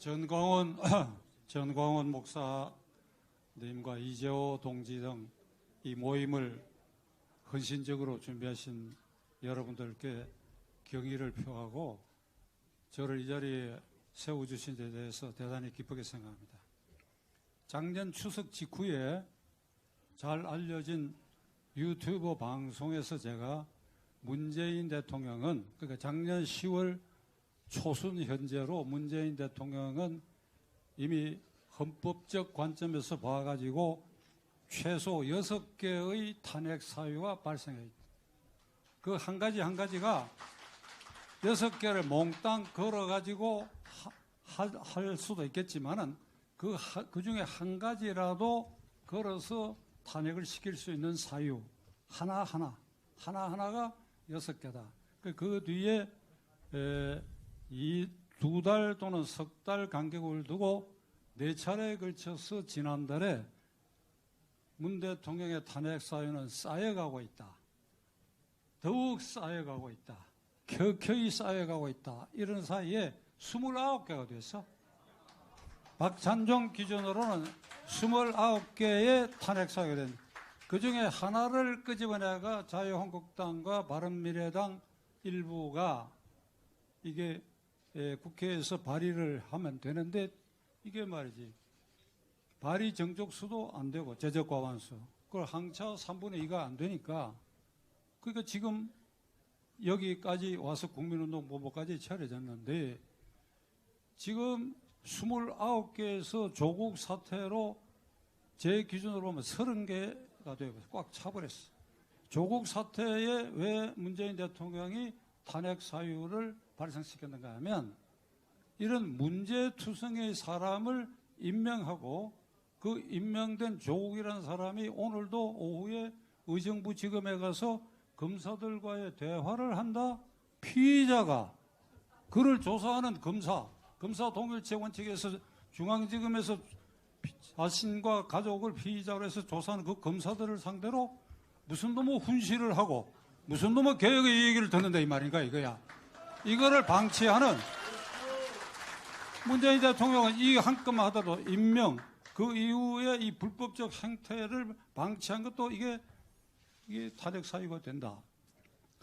전광훈 목사님과 이재호 동지 등 이 모임을 헌신적으로 준비하신 여러분들께 경의를 표하고 저를 이 자리에 세워주신 데 대해서 대단히 기쁘게 생각합니다. 작년 추석 직후에 잘 알려진 유튜브 방송에서 제가 문재인 대통령은, 그러니까 작년 10월 초순 현재로 문재인 대통령은 이미 헌법적 관점에서 봐가지고 최소 6개의 탄핵 사유가 발생해 있다. 그 한 가지 한 가지가 6개를 몽땅 걸어가지고 할 수도 있겠지만은 그 중에 한 가지라도 걸어서 탄핵을 시킬 수 있는 사유 하나하나가 6개다. 그 뒤에 이 2달 또는 석 달 간격을 두고 4차례에 걸쳐서 지난달에 문 대통령의 탄핵 사유는 쌓여가고 있다. 더욱 쌓여가고 있다. 켜켜이 쌓여가고 있다. 이런 사이에 29개가 됐어. 박찬종 기준으로는 29개의 탄핵 사유가 된, 그 중에 하나를 끄집어내가 자유한국당과 바른미래당 일부가 이게 국회에서 발의를 하면 되는데, 이게 말이지 발의 정족수도 안 되고 제적과반수, 그걸 항차 3분의 2가 안 되니까, 그러니까 지금 여기까지 와서 국민운동본부까지 차려졌는데, 지금 29개에서 조국 사태로 제 기준으로 보면 30개가 되고 꽉 차버렸어. 조국 사태에 왜 문재인 대통령이 탄핵 사유를 발생시켰는가 하면, 이런 문제투성의 사람을 임명하고 그 임명된 조국이라는 사람이 오늘도 오후에 의정부 지검에 가서 검사들과의 대화를 한다. 피의자가 그를 조사하는 검사 동일체 원칙에서 중앙지검에서 자신과 가족을 피의자로 해서 조사하는 그 검사들을 상대로 무슨 놈의 훈시를 하고 무슨 놈의 개혁의 얘기를 듣는다 이 말인가 이거야. 이거를 방치하는 문재인 대통령은 이 한 건만 하더라도 임명, 그 이후에 이 불법적 행태를 방치한 것도 이게 탄핵 사유가 된다.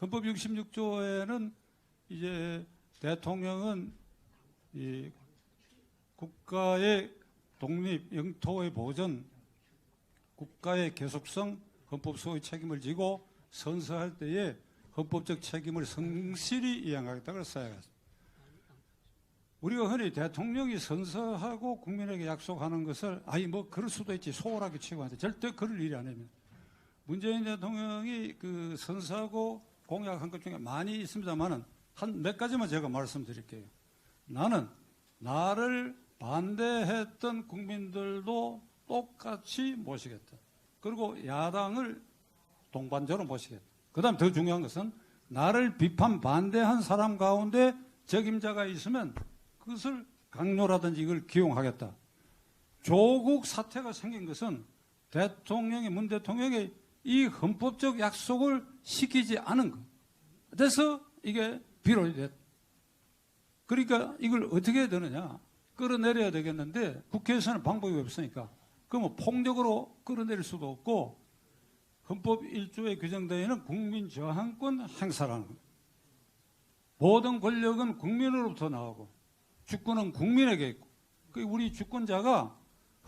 헌법 66조에는 이제 대통령은 이 국가의 독립, 영토의 보전, 국가의 계속성, 헌법 소의 책임을 지고 선서할 때에 헌법적 책임을 성실히 이행하겠다고 써야겠습니다. 우리가 흔히 대통령이 선서하고 국민에게 약속하는 것을 그럴 수도 있지 소홀하게 치고 하는데 절대 그럴 일이 아닙니다. 문재인 대통령이 그 선서하고 공약한 것 중에 많이 있습니다만은 한 몇 가지만 제가 말씀드릴게요. 나를 반대했던 국민들도 똑같이 모시겠다. 그리고 야당을 동반자로 모시겠다. 그 다음 더 중요한 것은 나를 비판 반대한 사람 가운데 적임자가 있으면 그것을 강요라든지 이걸 기용하겠다. 조국 사태가 생긴 것은 문 대통령이 이 헌법적 약속을 시키지 않은 것. 그래서 이게 비롯이 됐다. 그러니까 이걸 어떻게 해야 되느냐. 끌어내려야 되겠는데 국회에서는 방법이 없으니까. 그러면 폭력으로 끌어내릴 수도 없고 헌법 1조에 규정되어 있는 국민 저항권 행사라는 것. 모든 권력은 국민으로부터 나오고 주권은 국민에게 있고, 우리 주권자가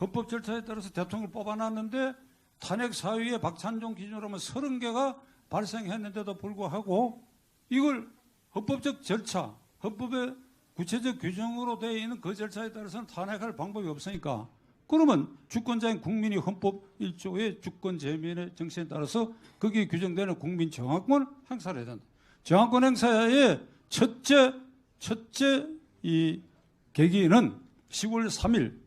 헌법 절차에 따라서 대통령을 뽑아놨는데 탄핵 사유에 박찬종 기준으로 하면 30개가 발생했는데도 불구하고 이걸 헌법적 절차, 헌법의 구체적 규정으로 되어 있는 그 절차에 따라서는 탄핵할 방법이 없으니까, 그러면 주권자인 국민이 헌법 1조의 주권 재민의 정신에 따라서 거기에 규정되는 국민 저항권 행사를 해야 된다. 저항권 행사의 첫째 이 계기는 10월 3일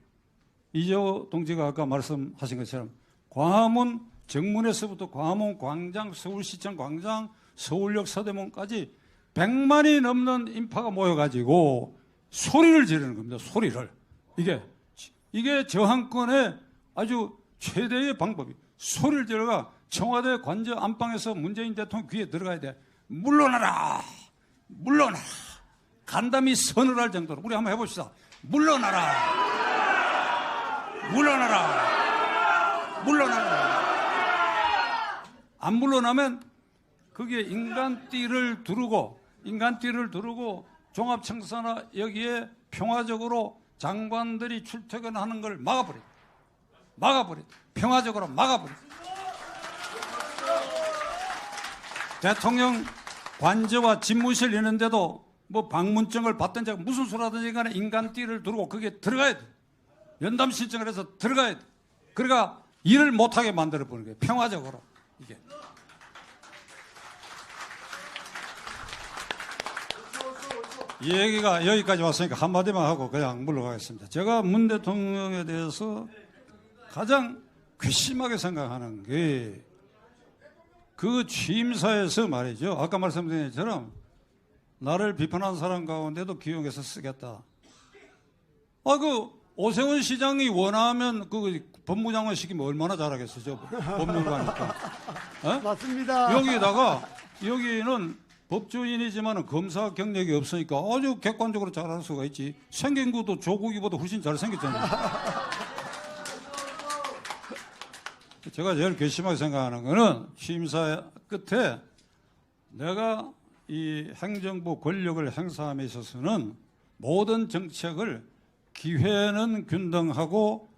이재호 동지가 아까 말씀하신 것처럼 광화문 정문에서부터 광화문 광장, 서울시청 광장, 서울역 서대문까지 100만이 넘는 인파가 모여가지고 소리를 지르는 겁니다. 소리를. 이게 저항권의 아주 최대의 방법이. 소리를 지르가 청와대 관저 안방에서 문재인 대통령 귀에 들어가야 돼. 물러나라. 물러나라. 간담이 서늘할 정도로 우리 한번 해봅시다. 물러나라. 물러나라. 물러나라. 안 물러나면 그게 인간띠를 두르고 종합청사나 여기에 평화적으로 장관들이 출퇴근하는 걸 막아버려. 평화적으로 막아버려. 대통령 관저와 집무실 있는데도 뭐 방문증을 받든지 무슨 수라든지 간에 인간띠를 두르고 그게 들어가야 돼. 면담 신청을 해서 들어가야 돼. 그러니까 일을 못하게 만들어버리는 거예요. 평화적으로. 이게. 이 얘기가 여기까지 왔으니까 한마디만 하고 그냥 물러가겠습니다. 제가 문 대통령에 대해서 가장 괘씸하게 생각하는 게 그 취임사에서 말이죠. 아까 말씀드린 것처럼 나를 비판한 사람 가운데도 기용해서 쓰겠다. 그 오세훈 시장이 원하면 그 법무장관 시키면 얼마나 잘하겠어요. 법률가니까. 맞습니다. 여기다가 여기는 법조인이지만 검사 경력이 없으니까 아주 객관적으로 잘할 수가 있지. 생긴 것도 조국이보다 훨씬 잘생겼잖아요. 제가 제일 괘씸하게 생각하는 거는 취임사 끝에 내가 이 행정부 권력을 행사함에 있어서는 모든 정책을 기회는 균등하고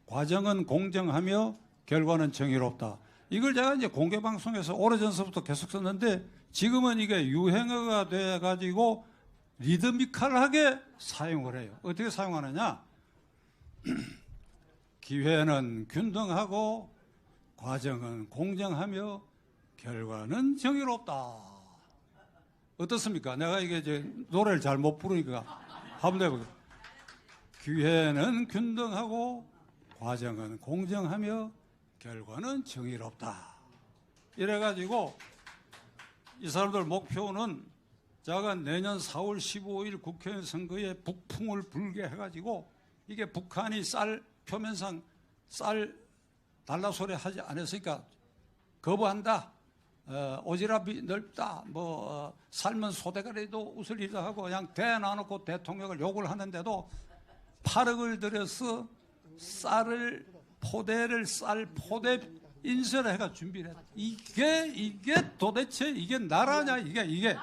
과정은 공정하며 결과는 정의롭다. 이걸 제가 이제 공개방송에서 오래전서부터 계속 썼는데 지금은 이게 유행어가 돼가지고 리드미컬하게 사용을 해요. 어떻게 사용하느냐? 기회는 균등하고 과정은 공정하며 결과는 정의롭다. 어떻습니까? 내가 이게 이제 노래를 잘 못 부르니까 한번 해볼게요. 기회는 균등하고 과정은 공정하며 결과는 정의롭다. 이래가지고 이 사람들 목표는 제가 내년 4월 15일 국회의원 선거에 북풍을 불게 해가지고 이게 북한이 표면상 쌀 달라 소리 하지 않았으니까 거부한다. 오지랖이 넓다. 삶은 소대가리도 웃을 일도 하고 그냥 대놔놓고 대통령을 욕을 하는데도 8억을 들여서 쌀 포대 인쇄를 해가 준비를 했다. 이게 도대체 이게 나라냐? 이게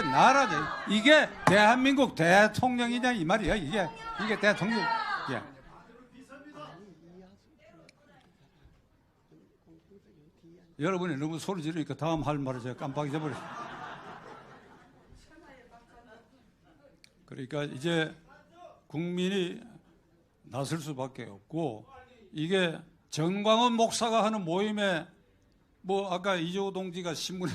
나라냐? 이게 대한민국 대통령이냐 이 말이야. 이게 대통령. 예. 여러분이 너무 소리 지르니까 다음 할 말을 제가 깜빡 잊어버렸어요. 그러니까 이제 국민이 나설 수밖에 없고 이게 정광훈 목사가 하는 모임에 아까 이재호 동지가 신문에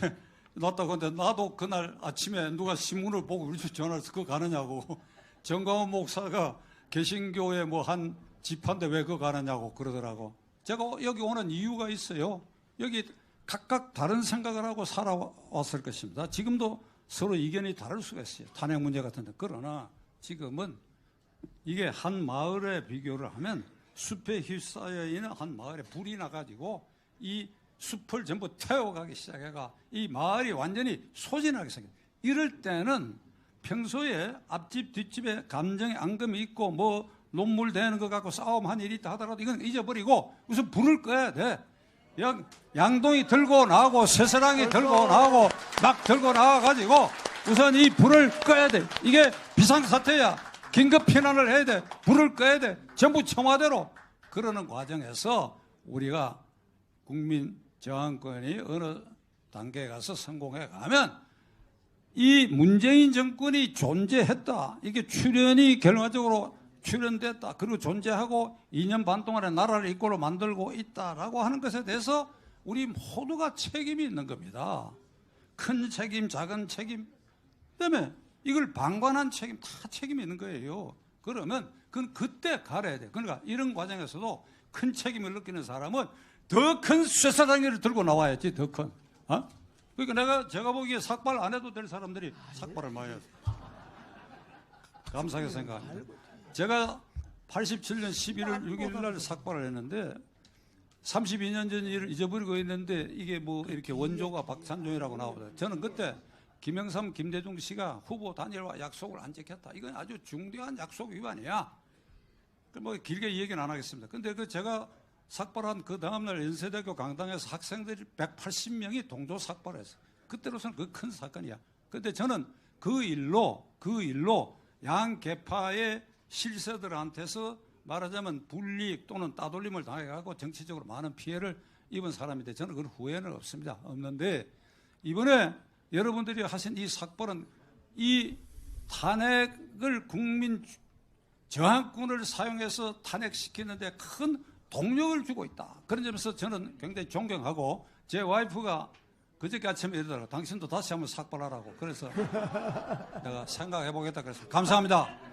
났다고 하는데 나도 그날 아침에 누가 신문을 보고 우리 집 전화해서 그거 가느냐고 정광훈 목사가 개신교에 한 집한데 왜 그거 가느냐고 그러더라고. 제가 여기 오는 이유가 있어요. 여기 각각 다른 생각을 하고 살아왔을 것입니다. 지금도 서로 이견이 다를 수가 있어요. 탄핵 문제 같은데. 그러나 지금은 이게 한 마을에 비교를 하면 숲에 휩싸여 있는 한 마을에 불이 나가지고 이 숲을 전부 태워가기 시작해가 이 마을이 완전히 소진하게 생겼어요. 이럴 때는 평소에 앞집 뒷집에 감정의 앙금이 있고 논물 대는 것 갖고 싸움한 일이 있다 하더라도 이건 잊어버리고 우선 불을 꺼야 돼. 양동이 들고 나오고 새사랑이 들고 나오고 막 들고 나와가지고 우선 이 불을 꺼야 돼. 이게 비상사태야. 긴급 피난을 해야 돼. 불을 꺼야 돼. 전부 청와대로. 그러는 과정에서 우리가 국민 저항권이 어느 단계에 가서 성공해 가면 이 문재인 정권이 존재했다. 이게 출현이 결과적으로 출현됐다. 그리고 존재하고 2년 반 동안에 나라를 이꼴로 만들고 있다라고 하는 것에 대해서 우리 모두가 책임이 있는 겁니다. 큰 책임, 작은 책임. 그다음에 이걸 방관한 책임, 다 책임이 있는 거예요. 그러면 그건 그때 가려야 돼. 그러니까 이런 과정에서도 큰 책임을 느끼는 사람은 더 큰 쇠사장기를 들고 나와야지, 더 큰. 그러니까 제가 보기에 삭발 안 해도 될 사람들이 삭발을 많이 해요. 감사하게 생각합니다. 제가 87년 11월 6일 날 삭발을 했는데 32년 전 일을 잊어버리고 있는데 이게 이렇게 원조가 박찬종이라고 나오거든요. 저는 그때 김영삼, 김대중 씨가 후보 단일화 약속을 안 지켰다. 이건 아주 중대한 약속 위반이야. 뭐 길게 얘기는 안 하겠습니다. 근데 그 제가 삭발한 그 다음날 연세대교 강당에서 학생들이 180명이 동조 삭발했어요. 그때로서는 그 큰 사건이야. 근데 저는 그 일로 양 계파의 실세들한테서 말하자면 불이익 또는 따돌림을 당해가고 정치적으로 많은 피해를 입은 사람인데 저는 그런 후회는 없습니다. 없는데 이번에 여러분들이 하신 이 삭발은 이 탄핵을 국민 저항권을 사용해서 탄핵시키는데 큰 동력을 주고 있다. 그런 점에서 저는 굉장히 존경하고 제 와이프가 그저께 아침에 이러더라고요. 당신도 다시 한번 삭발하라고. 그래서 내가 생각해보겠다 그랬습니다. 감사합니다.